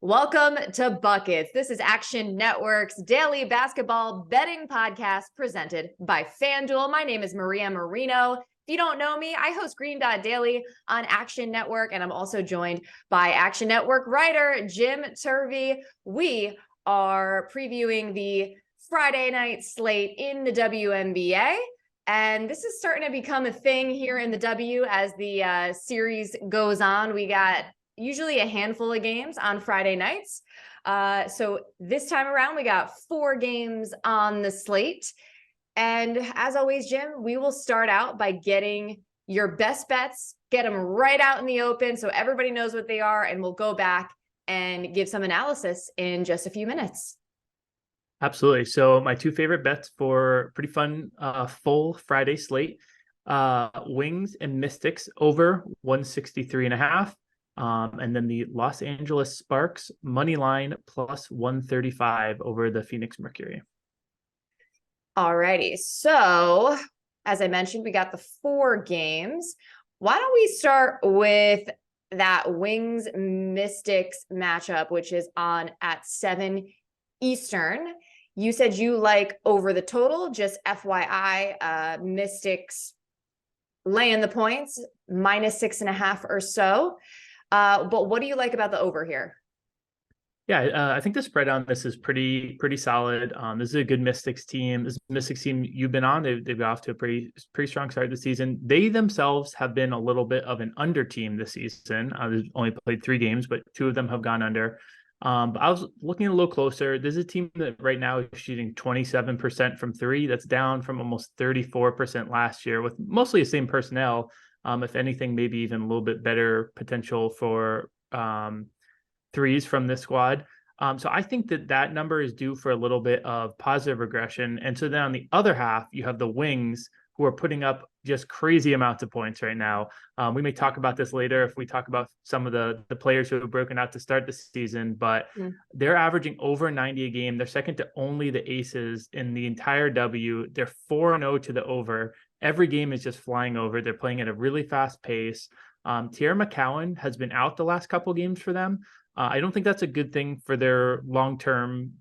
Welcome to Buckets. This is Action Network's daily basketball betting podcast presented by FanDuel. My name is Maria Marino. If you don't know me, I host Green Dot Daily on Action Network, and I'm also joined by Action Network writer Jim Turvey. We are previewing the Friday night slate in the WNBA. And this is starting to become a thing here in the W as the series goes on. We got usually a handful of games on Friday nights. So this time around, we got 4 games on the slate. And as always, Jim, we will start out by getting your best bets, get them right out in the open so everybody knows what they are, and we'll go back and give some analysis in just a few minutes. Absolutely. So my 2 favorite bets for pretty fun full Friday slate, Wings and Mystics over 163.5. And then the Los Angeles Sparks money line plus 135 over the Phoenix Mercury. Alrighty. So as I mentioned, we got the 4 games. Why don't we start with that Wings Mystics matchup, which is on at 7 Eastern. You said you like over the total, just FYI, Mystics laying the points, -6.5 or so. But what do you like about the over here? Yeah, I think the spread on this is pretty solid. This is a good Mystics team. This Mystics team you've been on, they've got off to a pretty strong start this season. They themselves have been a little bit of an under team this season. They've only played 3 games, but 2 of them have gone under. But I was looking a little closer. This is a team that right now is shooting 27% from 3. That's down from almost 34% last year with mostly the same personnel. If anything, maybe even a little bit better potential for threes from this squad. So I think that number is due for a little bit of positive regression. And so then on the other half, you have the Wings who are putting up just crazy amounts of points right now. We may talk about this later if we talk about some of the players who have broken out to start the season, but they're averaging over 90 a game. They're second to only the Aces in the entire W. They're 4-0 to the over. Every game is just flying over. They're playing at a really fast pace. Tierra McCowan has been out the last couple games for them. I don't think that's a good thing for their long-term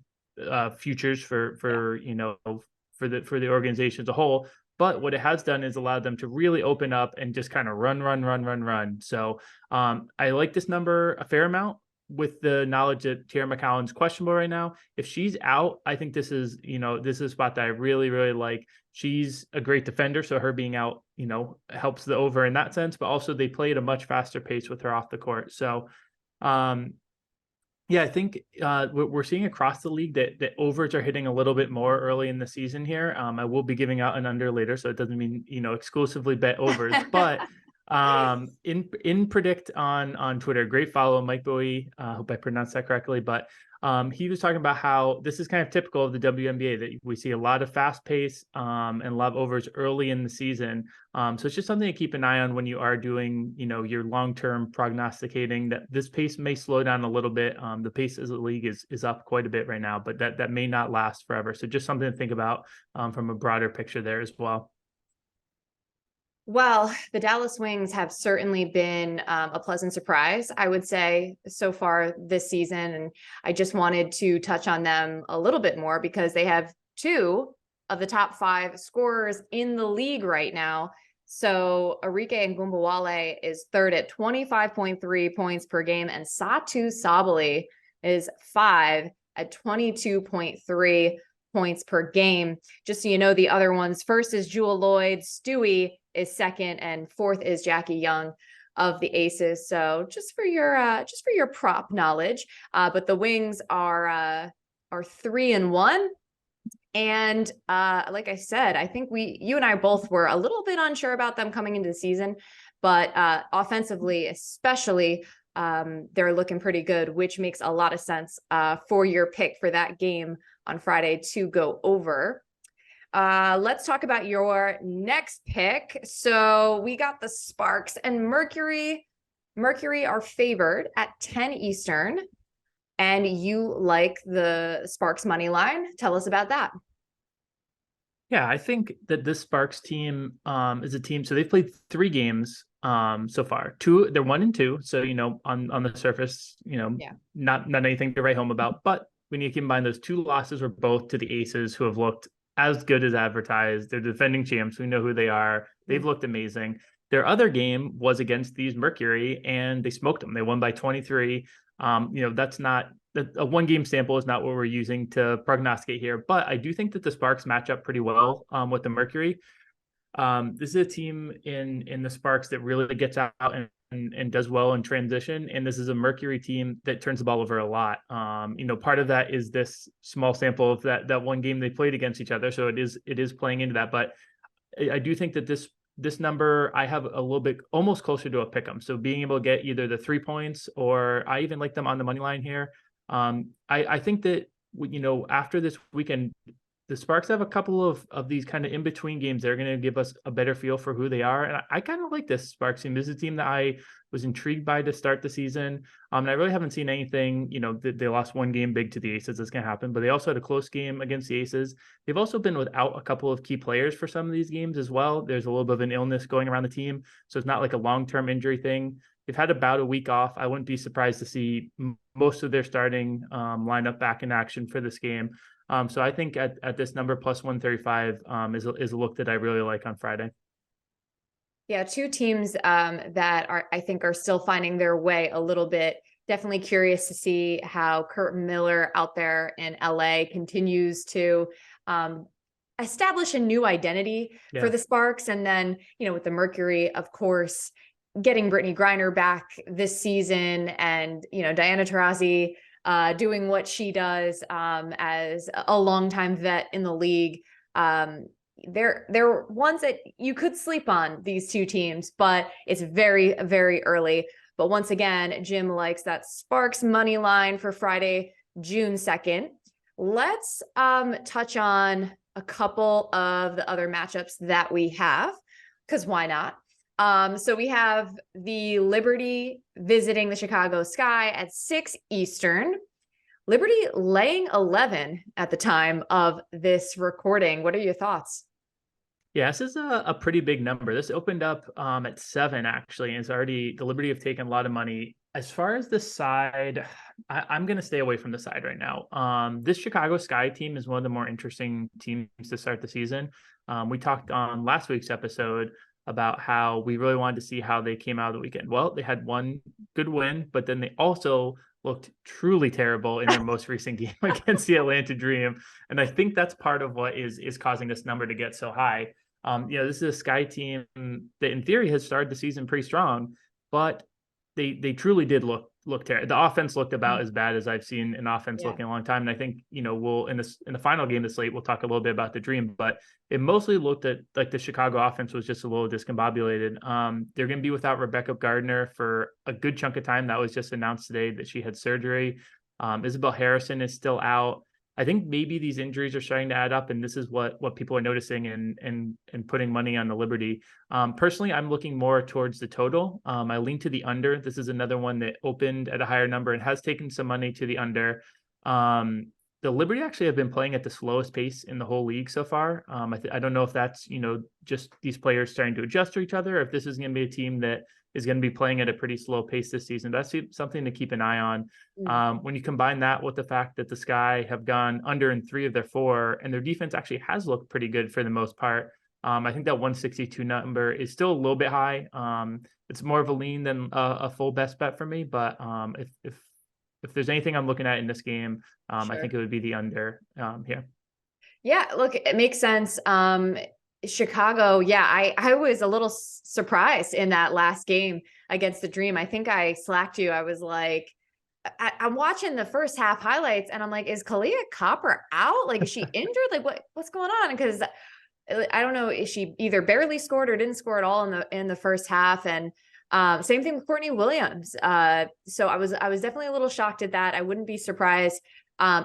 futures for the organization as a whole. But what it has done is allowed them to really open up and just kind of run. So I like this number a fair amount with the knowledge that Tierra McCowan's questionable right now. If she's out, I think this is a spot that I really like. She's a great defender, so her being out, helps the over in that sense. But also they play at a much faster pace with her off the court. So yeah, I think we're seeing across the league that overs are hitting a little bit more early in the season here. I will be giving out an under later, so it doesn't mean exclusively bet overs. But in Predict on Twitter, great follow, Mike Bowie. Hope I pronounced that correctly. But he was talking about how this is kind of typical of the WNBA, that we see a lot of fast pace and a lot of overs early in the season. So it's just something to keep an eye on when you are doing, your long-term prognosticating, that this pace may slow down a little bit. The pace as a league is up quite a bit right now, but that may not last forever. So just something to think about from a broader picture there as well. Well, the Dallas Wings have certainly been a pleasant surprise, I would say, so far this season. And I just wanted to touch on them a little bit more because they have 2 of the top 5 scorers in the league right now. So Arike Ngumbawale is 3rd at 25.3 points per game, and Satu Sabally is 5 at 22.3 points per game. Just so you know, the other ones, first is Jewel Lloyd, Stewie is 2nd, and 4th is Jackie Young of the Aces. So just for your prop knowledge. But the Wings are 3-1. And like I said, I think you and I both were a little bit unsure about them coming into the season, but offensively, especially, they're looking pretty good, which makes a lot of sense for your pick for that game on Friday to go over. Let's talk about your next pick. So we got the Sparks and Mercury. Mercury are favored at 10 Eastern, and you like the Sparks money line. Tell us about that. Yeah, I think that this Sparks team is a team. So they've played 3 games so far. They're 1-2. So, on the surface, Yeah. not anything to write home about. But when you combine those 2 losses were both to the Aces, who have looked as good as advertised. They're defending champs. We know who they are. They've looked amazing. Their other game was against these Mercury, and they smoked them. They won by 23. That's not a 1 game sample is not what we're using to prognosticate here, but I do think that the Sparks match up pretty well with the Mercury. This is a team in the Sparks that really gets out and does well in transition. And this is a Mercury team that turns the ball over a lot. Part of that is this small sample of that 1 game they played against each other. So it is playing into that. But I do think that this number I have a little bit almost closer to a pick 'em. So being able to get either the 3 points, or I even like them on the money line here. I think that after this weekend, the Sparks have a couple of these kind of in between games. They're going to give us a better feel for who they are, and I kind of like this Sparks team. This is a team that I was intrigued by to start the season. And I really haven't seen anything. They lost 1 game big to the Aces. That's going to happen, but they also had a close game against the Aces. They've also been without a couple of key players for some of these games as well. There's a little bit of an illness going around the team, so it's not like a long-term injury thing. They've had about a week off. I wouldn't be surprised to see most of their starting lineup back in action for this game. So I think at this number plus 135 is a look that I really like on Friday. Yeah, 2 teams that I think are still finding their way a little bit. Definitely curious to see how Kurt Miller out there in LA continues to establish a new identity for the Sparks. And then, with the Mercury, of course, getting Brittany Griner back this season, and, Diana Taurasi doing what she does as a longtime vet in the league. They're ones that you could sleep on, these 2 teams, but it's very, very early. But once again, Jim likes that Sparks money line for Friday, June 2nd. Let's touch on a couple of the other matchups that we have, because why not? So we have the Liberty visiting the Chicago Sky at 6 Eastern. Liberty laying 11 at the time of this recording. What are your thoughts? Yeah, this is a pretty big number. This opened up at 7 actually, and it's already the Liberty have taken a lot of money. As far as the side, I'm going to stay away from the side right now. This Chicago Sky team is one of the more interesting teams to start the season. We talked on last week's episode about how we really wanted to see how they came out of the weekend. Well, they had 1 good win, but then they also looked truly terrible in their most recent game against the Atlanta Dream. And I think that's part of what is causing this number to get so high. This is a Sky team that in theory has started the season pretty strong, but they truly did look terrible. The offense looked about as bad as I've seen an offense look in a long time. And I think, we'll in the final game this late, we'll talk a little bit about the Dream, but it mostly looked at like the Chicago offense was just a little discombobulated. They're going to be without Rebecca Gardner for a good chunk of time. That was just announced today that she had surgery. Isabel Harrison is still out. I think maybe these injuries are starting to add up, and this is what people are noticing and putting money on the Liberty. Personally, I'm looking more towards the total. I lean to the under. This is another one that opened at a higher number and has taken some money to the under. The Liberty actually have been playing at the slowest pace in the whole league so far. I don't know if that's just these players starting to adjust to each other, or if this is going to be a team that is going to be playing at a pretty slow pace this season. That's something to keep an eye on. When you combine that with the fact that the Sky have gone under in 3 of their 4, and their defense actually has looked pretty good for the most part, I think that 162 number is still a little bit high. It's more of a lean than a full best bet for me, but if there's anything I'm looking at in this game, I think it would be the under here. Yeah, look, it makes sense. Chicago, I was a little surprised in that last game against the Dream. I think I slacked you. I was like, I'm watching the first half highlights, and I'm like, is Kalia Copper out? Like, is she injured? Like, what's going on? Because I don't know, is she either barely scored or didn't score at all in the first half? And same thing with Courtney Williams. So I was definitely a little shocked at that. I wouldn't be surprised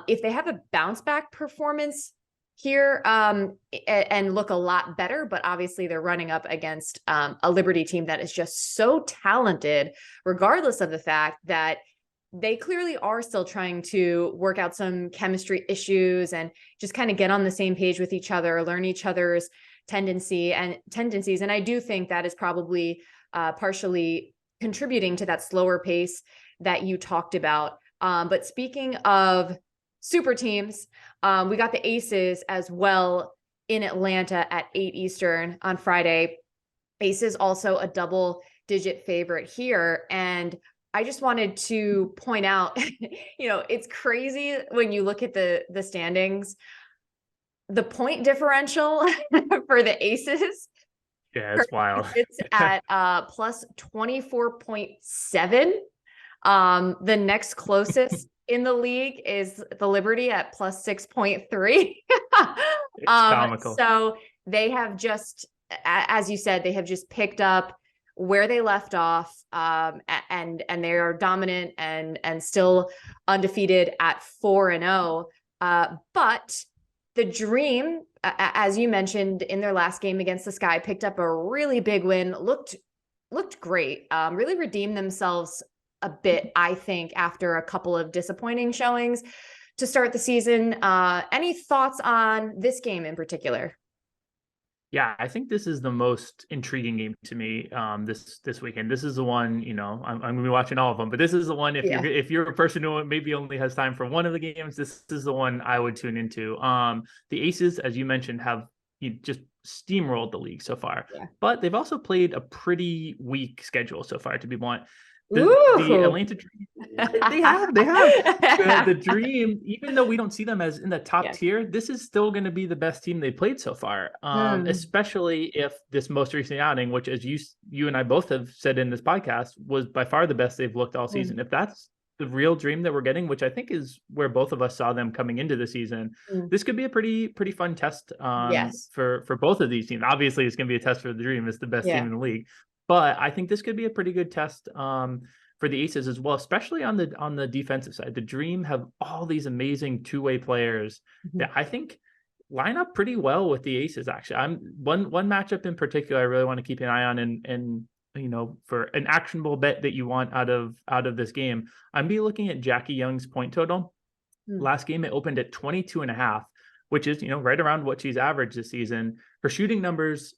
if they have a bounce back performance here and look a lot better, but obviously they're running up against a Liberty team that is just so talented, regardless of the fact that they clearly are still trying to work out some chemistry issues and just kind of get on the same page with each other, learn each other's tendencies. And I do think that is probably partially contributing to that slower pace that you talked about. But speaking of super teams, we got the Aces as well in Atlanta at 8 Eastern on Friday. Aces also a double-digit favorite here. And I just wanted to point out, it's crazy when you look at the standings, the point differential for the Aces. Yeah, it's wild. It's at plus 24.7. The next closest in the league is the Liberty at plus 6.3. It's comical. So they have just, as you said, they have just picked up where they left off, and they are dominant and still undefeated at 4-0. But the Dream, as you mentioned in their last game against the Sky, picked up a really big win. Looked great. Really redeemed themselves a bit, I think, after a couple of disappointing showings to start the season. Any thoughts on this game in particular? Yeah, I think this is the most intriguing game to me this weekend. This is the one, I'm going to be watching all of them, but this is the one, if you're a person who maybe only has time for one of the games, this is the one I would tune into. The Aces, as you mentioned, have just steamrolled the league so far, but they've also played a pretty weak schedule so far, to be blunt. The Atlanta Dream, they have the Dream, even though we don't see them as in the top tier, this is still going to be the best team they played so far, especially if this most recent outing, which as you and I both have said in this podcast, was by far the best they've looked all season. If that's the real Dream that we're getting, which I think is where both of us saw them coming into the season, this could be a pretty fun test for both of these teams. Obviously it's going to be a test for the Dream. It's the best team in the league. But I think this could be a pretty good test for the Aces as well, especially on the defensive side. The Dream have all these amazing two-way players that I think line up pretty well with the Aces. Actually, one matchup in particular I really want to keep an eye on, and for an actionable bet that you want out of this game, I'm be looking at Jackie Young's point total. Last game it opened at 22.5, which is right around what she's averaged this season. Her shooting numbers,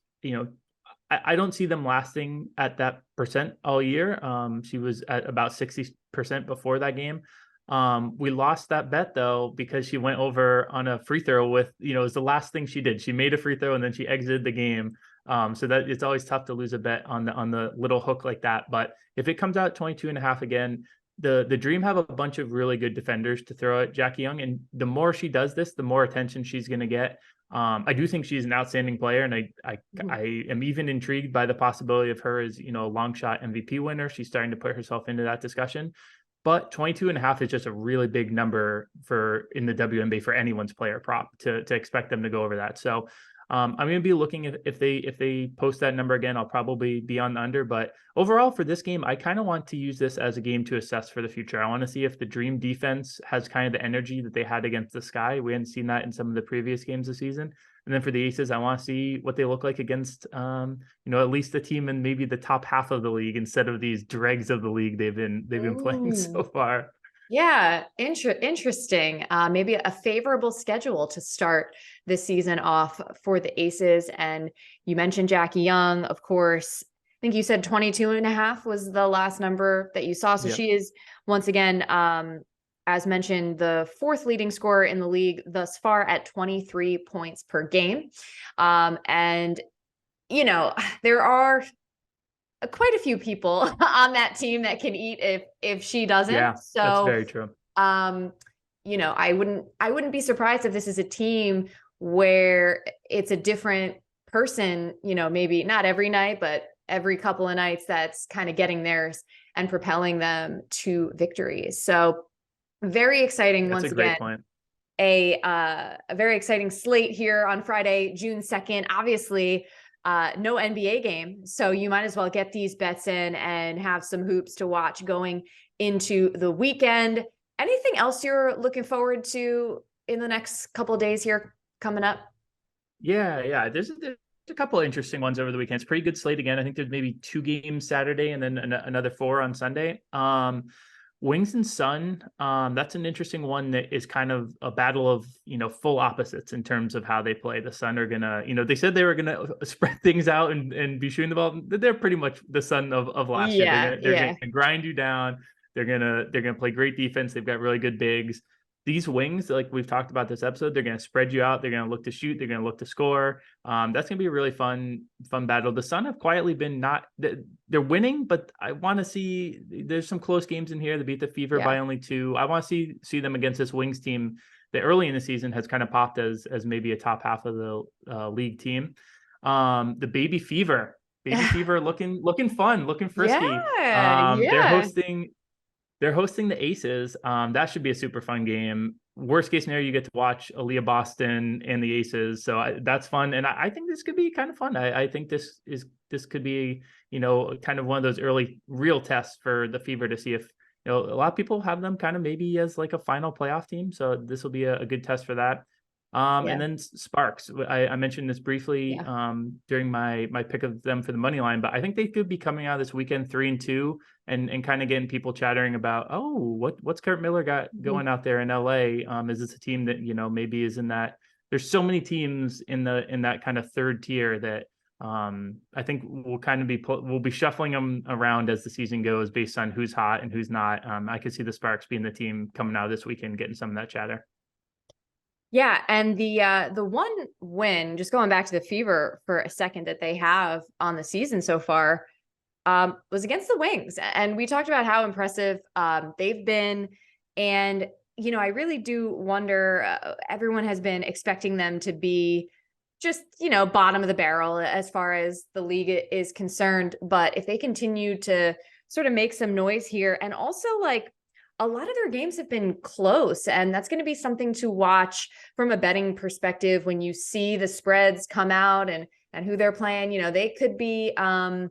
I don't see them lasting at that percent all year. She was at about 60% before that game. We lost that bet though, because she went over on a free throw with, it was the last thing she did. She made a free throw and then she exited the game. So that it's always tough to lose a bet on the little hook like that. But if it comes out 22.5 again, the Dream have a bunch of really good defenders to throw at Jackie Young. And the more she does this, the more attention she's going to get. I do think she's an outstanding player, and I am even intrigued by the possibility of her as, a long shot MVP winner. She's starting to put herself into that discussion, but 22.5 is just a really big number in the WNBA for anyone's player prop to expect them to go over that. So I'm going to be looking if they post that number again, I'll probably be on the under. But overall for this game, I kind of want to use this as a game to assess for the future. I want to see if the Dream defense has kind of the energy that they had against the Sky. We hadn't seen that in some of the previous games this season. And then for the Aces, I want to see what they look like against, at least the team in maybe the top half of the league instead of these dregs of the league they've been playing so far. Yeah, interesting. Maybe a favorable schedule to start this season off for the Aces. And you mentioned Jackie Young, of course. I think you said 22.5 was the last number that you saw. So she is once again, as mentioned, the fourth leading scorer in the league thus far at 23 points per game. And there are quite a few people on that team that can eat if she doesn't. Yeah, so that's very true. I wouldn't be surprised if this is a team where it's a different person, maybe not every night, but every couple of nights that's kind of getting theirs and propelling them to victories. So very exciting. That's once a great again. Point. A very exciting slate here on Friday, June 2nd. Obviously, no NBA game. So you might as well get these bets in and have some hoops to watch going into the weekend. Anything else you're looking forward to in the next couple of days here coming up? Yeah. There's a couple of interesting ones over the weekend. It's a pretty good slate again. I think there's maybe 2 games Saturday and then another 4 on Sunday. Wings and Sun, that's an interesting one that is kind of a battle of, full opposites in terms of how they play. The Sun are gonna, they said they were gonna spread things out and be shooting the ball. They're pretty much the Sun of last year. Yeah, They're yeah, gonna grind you down. They're gonna play great defense. They've got really good bigs. These wings, like we've talked about this episode, they're going to spread you out. They're going to look to shoot. They're going to look to score. That's going to be a really fun battle. The Sun have quietly been they're winning, but I want to see, there's some close games in here. They beat the Fever by only 2. I want to see them against this Wings team that early in the season has kind of popped as maybe a top half of the league team. The Baby Fever looking fun, looking frisky. yeah. They're hosting the Aces. That should be a super fun game. Worst case scenario, you get to watch Aaliyah Boston and the Aces. So that's fun. And I think this could be kind of fun. I think this could be, kind of one of those early real tests for the Fever to see if, a lot of people have them kind of maybe as like a final playoff team. So this will be a good test for that. And then Sparks, I mentioned this briefly during my pick of them for the money line, but I think they could be coming out this weekend 3-2 and kind of getting people chattering about, what's Kurt Miller got going out there in LA? Is this a team that, maybe is in that? There's so many teams in that kind of third tier that I think we'll kind of we'll be shuffling them around as the season goes based on who's hot and who's not. I could see the Sparks being the team coming out this weekend, getting some of that chatter. Yeah, and the one win, just going back to the Fever for a second, that they have on the season so far, was against the Wings. And we talked about how impressive they've been. And, I really do wonder, everyone has been expecting them to be just, bottom of the barrel as far as the league is concerned. But if they continue to sort of make some noise here, and also like, a lot of their games have been close, and that's going to be something to watch from a betting perspective when you see the spreads come out and who they're playing. They could be, one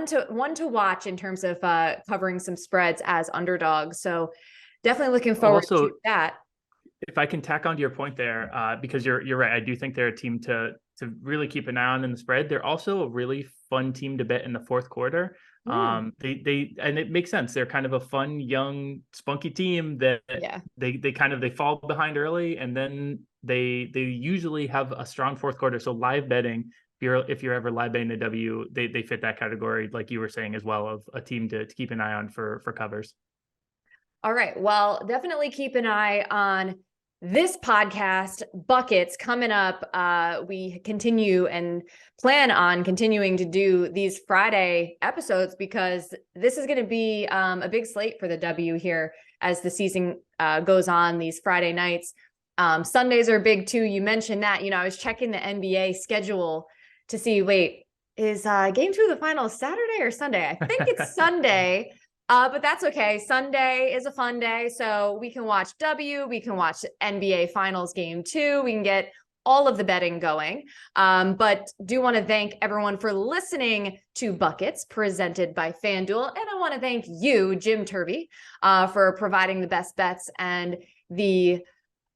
to watch in terms of covering some spreads as underdogs. So definitely looking forward to that. If I can tack on to your point there, because you're right, I do think they're a team to really keep an eye on in the spread. They're also a really fun team to bet in the fourth quarter. They and it makes sense. They're kind of a fun, young, spunky team that they fall behind early, and then they usually have a strong fourth quarter. So live betting, if you're ever live betting the W, they fit that category, like you were saying as well, of a team to keep an eye on for covers. All right. Well, definitely keep an eye on this podcast, Buckets, coming up. We continue and plan on continuing to do these Friday episodes because this is going to be a big slate for the W here as the season goes on, these Friday nights. Sundays are big too. You mentioned that. I was checking the NBA schedule to see, is game 2 of the finals Saturday or Sunday? I think it's Sunday. But that's okay. Sunday is a fun day. So we can watch we can watch NBA Finals Game 2. We can get all of the betting going. But do want to thank everyone for listening to Buckets presented by FanDuel. And I want to thank you, Jim Turvey, for providing the best bets and the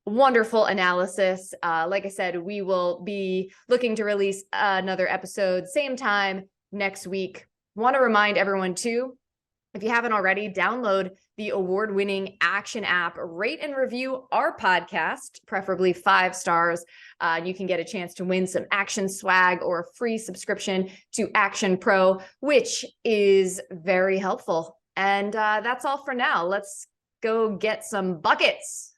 wonderful analysis. Like I said, we will be looking to release another episode same time next week. Want to remind everyone too, if you haven't already, download the award-winning Action app, rate and review our podcast, preferably 5 stars. You can get a chance to win some Action swag or a free subscription to Action Pro, which is very helpful. And that's all for now. Let's go get some buckets.